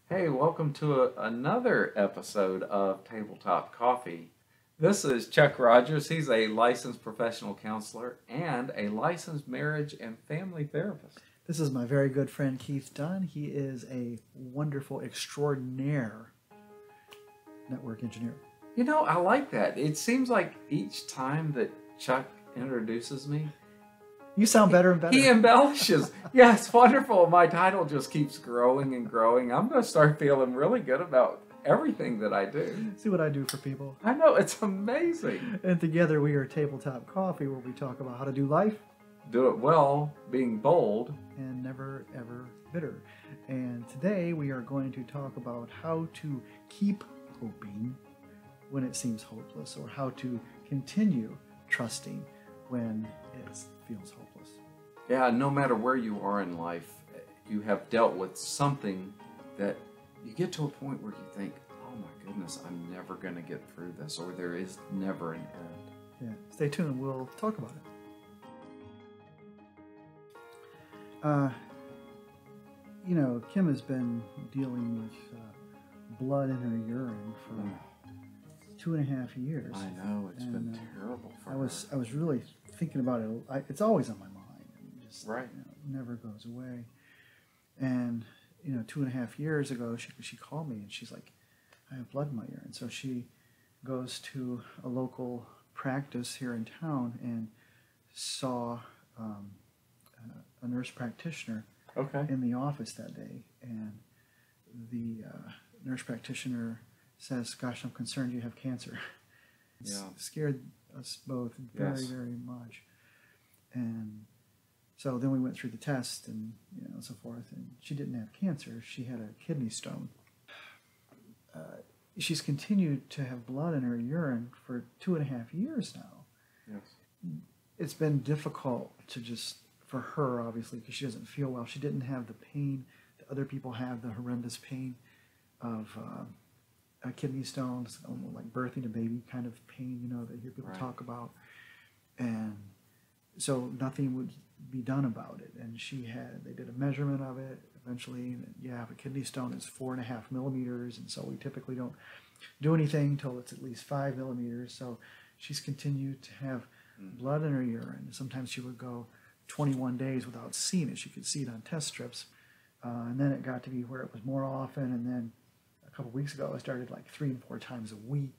Hey, welcome to another episode of Tabletop Coffee. This is Chuck Rogers. He's a licensed professional counselor and a licensed marriage and family therapist. This is my very good friend Keith Dunn. He is a wonderful, extraordinaire network engineer. You know, I like that. It seems like each time that Chuck introduces me, You sound better and better. he embellishes. Yeah, it's wonderful. My title just keeps growing and growing. I'm going to start feeling really good about everything that I do. See what I do for people. I know, it's amazing. And together we are Tabletop Coffee, where we talk about how to do life Do it well, being bold. and never, ever bitter. And today we are going to talk about how to keep hoping when it seems hopeless, or how to continue trusting when it feels hopeless. Yeah, no matter where you are in life, you have dealt with something that you get to a point where you think, oh my goodness, I'm never going to get through this, or there is never an end. Yeah, stay tuned. We'll talk about it. Kim has been dealing with blood in her urine for 2.5 years. I know, it's been terrible for her. I was really thinking about it. It's always on my mind. It just Right. never goes away. And 2.5 years ago, she called me and she's like, I have blood in my urine. So she goes to a local practice here in town and saw a nurse practitioner Okay. in the office that day, and the nurse practitioner says, gosh, I'm concerned you have cancer. It Yeah. scared us both very, Yes. very much. And so then we went through the test and so forth, and she didn't have cancer. She had a kidney stone. She's continued to have blood in her urine for 2.5 years now. Yes. It's been difficult to just, for her, obviously, because she doesn't feel well. She didn't have the pain that other people have, the horrendous pain of a kidney stone, almost like birthing a baby kind of pain, that you hear people Right. talk about. And so nothing would be done about it. And they did a measurement of it. Eventually, a kidney stone is 4.5 millimeters. And so we typically don't do anything until it's at least 5 millimeters. So she's continued to have blood in her urine. Sometimes she would go 21 days without seeing it. She could see it on test strips. And then it got to be where it was more often. And then a couple weeks ago, it started like 3 and 4 times a week.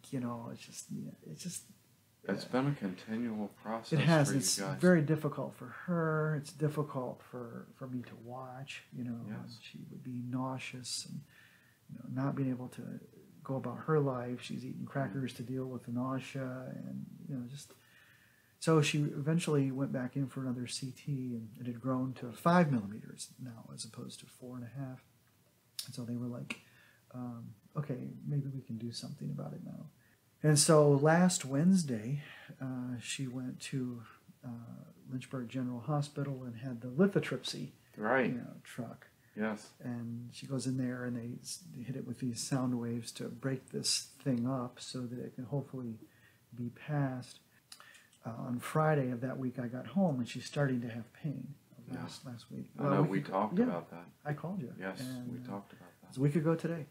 It's been a continual process. It has. For you It's guys. very difficult for her. It's difficult for me to watch. Yes. She would be nauseous and not being able to go about her life. She's eating crackers to deal with the nausea, and just. So she eventually went back in for another CT, and it had grown to 5 millimeters now, as opposed to 4.5. And so they were like, okay, maybe we can do something about it now. And so last Wednesday, she went to Lynchburg General Hospital and had the lithotripsy Right. truck. Yes. And she goes in there and they hit it with these sound waves to break this thing up so that it can hopefully be passed. On Friday of that week, I got home and she's starting to have pain last week. I know we talked about that. I called you. Yes, and, we talked about that. It was a week ago today.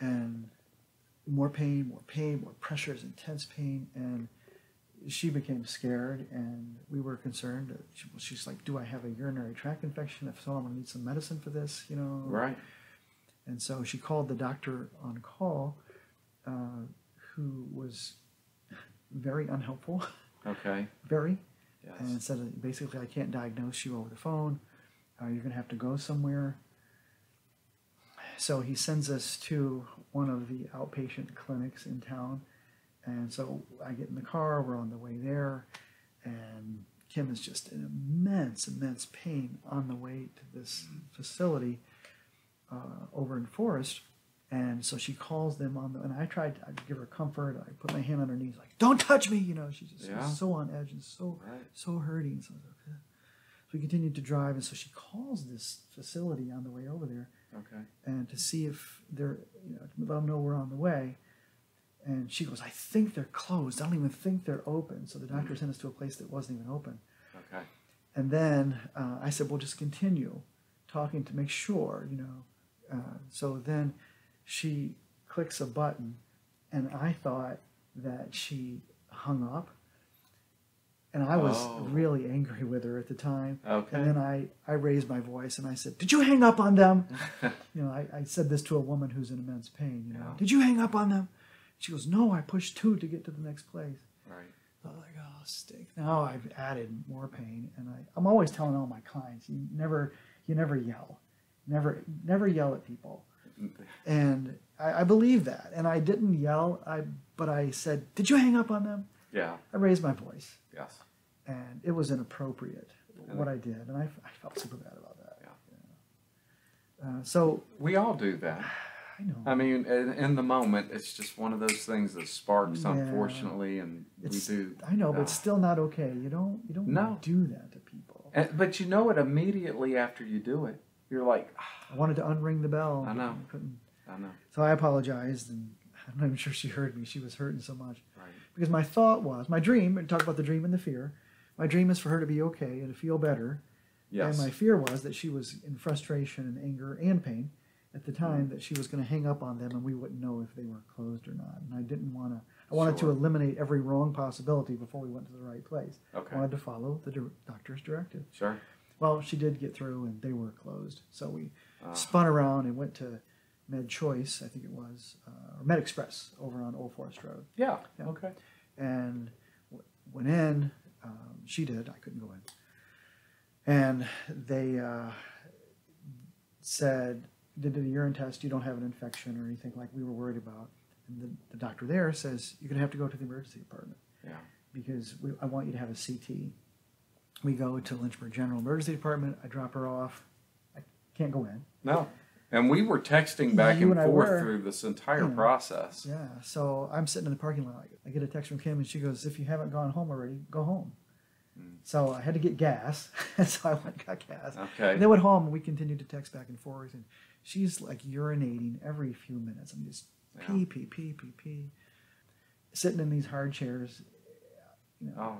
And more pain, more pressures, intense pain. And she became scared and we were concerned. She's like, do I have a urinary tract infection? If so, I'm going to need some medicine for this, Right. And so she called the doctor on call, who was very unhelpful. Okay. Very. Yes. And said, basically, I can't diagnose you over the phone. You're going to have to go somewhere. So he sends us to one of the outpatient clinics in town. And so I get in the car, we're on the way there, and Kim is just in immense pain on the way to this facility over in Forest. And so she calls them and I tried to give her comfort. I put my hand on her knees, like, don't touch me. She just was so on edge and so hurting. So we continued to drive, and so she calls this facility on the way over there. Okay. And to see if they're, let them know we're on the way. And she goes, I think they're closed. I don't even think they're open. So the doctor sent us to a place that wasn't even open. Okay. And then I said, well, just continue talking to make sure, So then she clicks a button, and I thought that she hung up. And I was really angry with her at the time. Okay. And then I raised my voice and I said, "Did you hang up on them?" I said this to a woman who's in immense pain. "Did you hang up on them?" She goes, "No, I pushed 2 to get to the next place." Right. I was like, "Oh, stink." Now I've added more pain. And I'm always telling all my clients, you never yell. Never yell at people. And I believe that. And I didn't yell, but I said, "Did you hang up on them?" Yeah. I raised my voice. Yes. And it was inappropriate, what I did. And I felt super bad about that. Yeah. So we all do that. I know. I mean, in the moment, it's just one of those things that sparks, unfortunately, and we do. I know, but it's still not okay. You don't do that to people. But you know it immediately after you do it. You're like, I wanted to unring the bell. I know. I know. So I apologized, and I'm not even sure she heard me. She was hurting so much. Right. Because my thought was, my dream, and talk about the dream and the fear, my dream is for her to be okay and to feel better. Yes. And my fear was that she was in frustration and anger and pain at the time, that she was going to hang up on them and we wouldn't know if they were closed or not. And I didn't want to, I wanted to eliminate every wrong possibility before we went to the right place. Okay. I wanted to follow the doctor's directive. Sure. Well, she did get through and they were closed. So we spun around and went to Med Choice, I think it was, or Med Express over on Old Forest Road. Yeah. Okay. And went in. She did. I couldn't go in. And they said, did a urine test. You don't have an infection or anything like we were worried about. And the doctor there says, you're going to have to go to the emergency department. Yeah. Because I want you to have a CT. We go to Lynchburg General Emergency Department. I drop her off. I can't go in. No. And we were texting back and forth through this entire process. Yeah. So I'm sitting in the parking lot. I get a text from Kim, and she goes, "If you haven't gone home already, go home." So I had to get gas. So I went and got gas. Okay. And then went home, and we continued to text back and forth. And she's like urinating every few minutes. I'm just pee. Sitting in these hard chairs.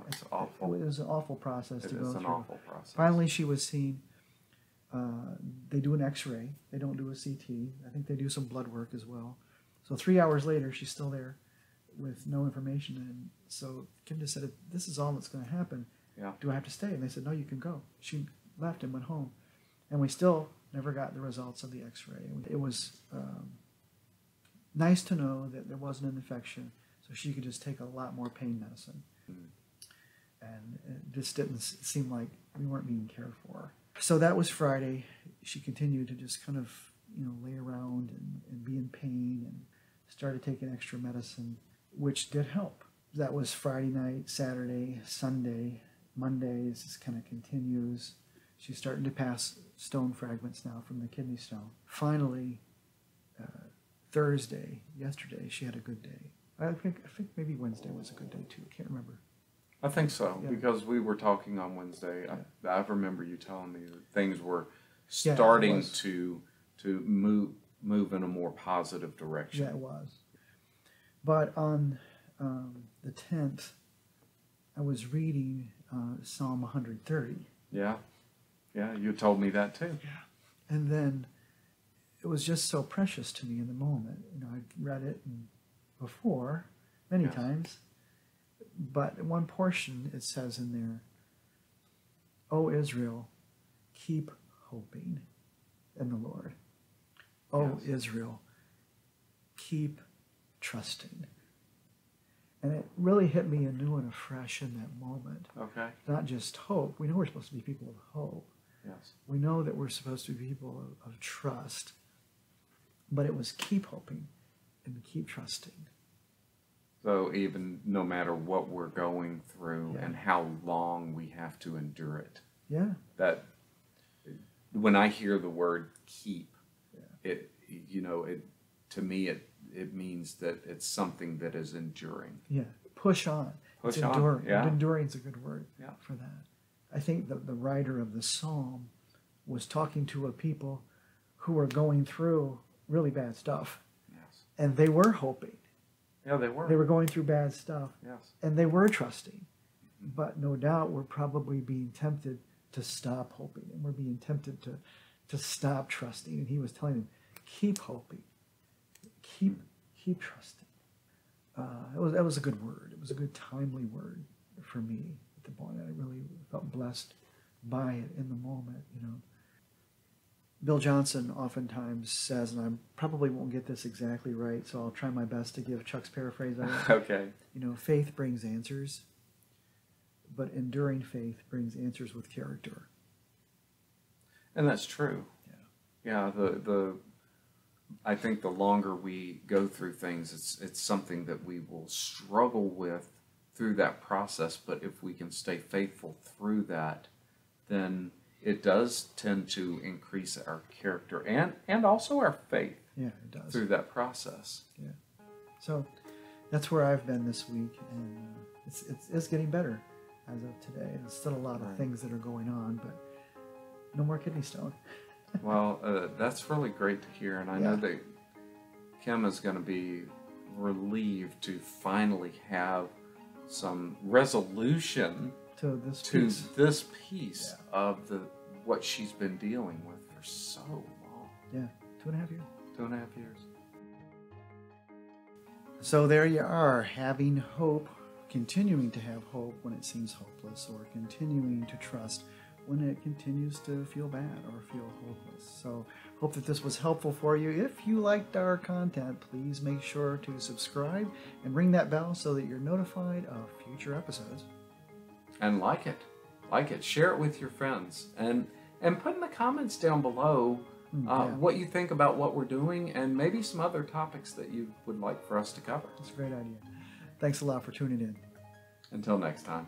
It's awful. It was an awful process to go through. It is an awful process. Finally, she was seen. They do an X-ray. They don't do a CT. I think they do some blood work as well. So 3 hours later, she's still there with no information. And so Kim just said, "This is all that's going to happen. Yeah. Do I have to stay?" And they said, "No, you can go." She left and went home. And we still never got the results of the X-ray. It was nice to know that there wasn't an infection, so she could just take a lot more pain medicine. And it just didn't seem like we weren't being cared for. So that was Friday. She continued to just kind of, lay around and be in pain, and started taking extra medicine, which did help. That was Friday night, Saturday, Sunday, Monday. This just kind of continues. She's starting to pass stone fragments now from the kidney stone. Finally, Thursday, yesterday, she had a good day. I think maybe Wednesday was a good day too. I can't remember. I think so, because we were talking on Wednesday. Yeah. I remember you telling me that things were starting to move in a more positive direction. Yeah, it was. But on the 10th, I was reading Psalm 130. Yeah. Yeah, you told me that too. Yeah. And then it was just so precious to me in the moment. I'd read it before many times. But in one portion, it says in there, "O Israel, keep hoping in the Lord. O Israel, keep trusting." And it really hit me anew and afresh in that moment. Okay. Not just hope. We know we're supposed to be people of hope. Yes. We know that we're supposed to be people of trust. But it was keep hoping and keep trusting. So even no matter what we're going through and how long we have to endure it. Yeah. That when I hear the word keep, it to me it means that it's something that is enduring. Yeah. Push on. Push it's on. enduring. Yeah. Enduring is a good word for that. I think the writer of the psalm was talking to a people who were going through really bad stuff. Yes. And they were hoping. Yeah, they were. They were going through bad stuff. Yes. And they were trusting. But no doubt we're probably being tempted to stop hoping. And we're being tempted to stop trusting. And he was telling them, keep hoping, keep trusting. That was a good word. It was a good timely word for me at the point. I really felt blessed by it in the moment, you know. Bill Johnson oftentimes says, and I probably won't get this exactly right, so I'll try my best to give Chuck's paraphrase of it. Okay. You know, faith brings answers, but enduring faith brings answers with character. And that's true. Yeah. I think the longer we go through things, it's something that we will struggle with through that process. But if we can stay faithful through that, then it does tend to increase our character and also our faith. Yeah, it does. Through that process. Yeah. So that's where I've been this week, and it's getting better as of today. There's still a lot of things that are going on, but no more kidney stone. Well, that's really great to hear, and I know that Kim is going to be relieved to finally have some resolution to this piece of what she's been dealing with for so long. Yeah, 2.5 years. 2.5 years. So there you are, having hope, continuing to have hope when it seems hopeless, or continuing to trust when it continues to feel bad or feel hopeless. So hope that this was helpful for you. If you liked our content, please make sure to subscribe and ring that bell so that you're notified of future episodes. And like it, share it with your friends, and put in the comments down below what you think about what we're doing, and maybe some other topics that you would like for us to cover. That's a great idea. Thanks a lot for tuning in. Until next time.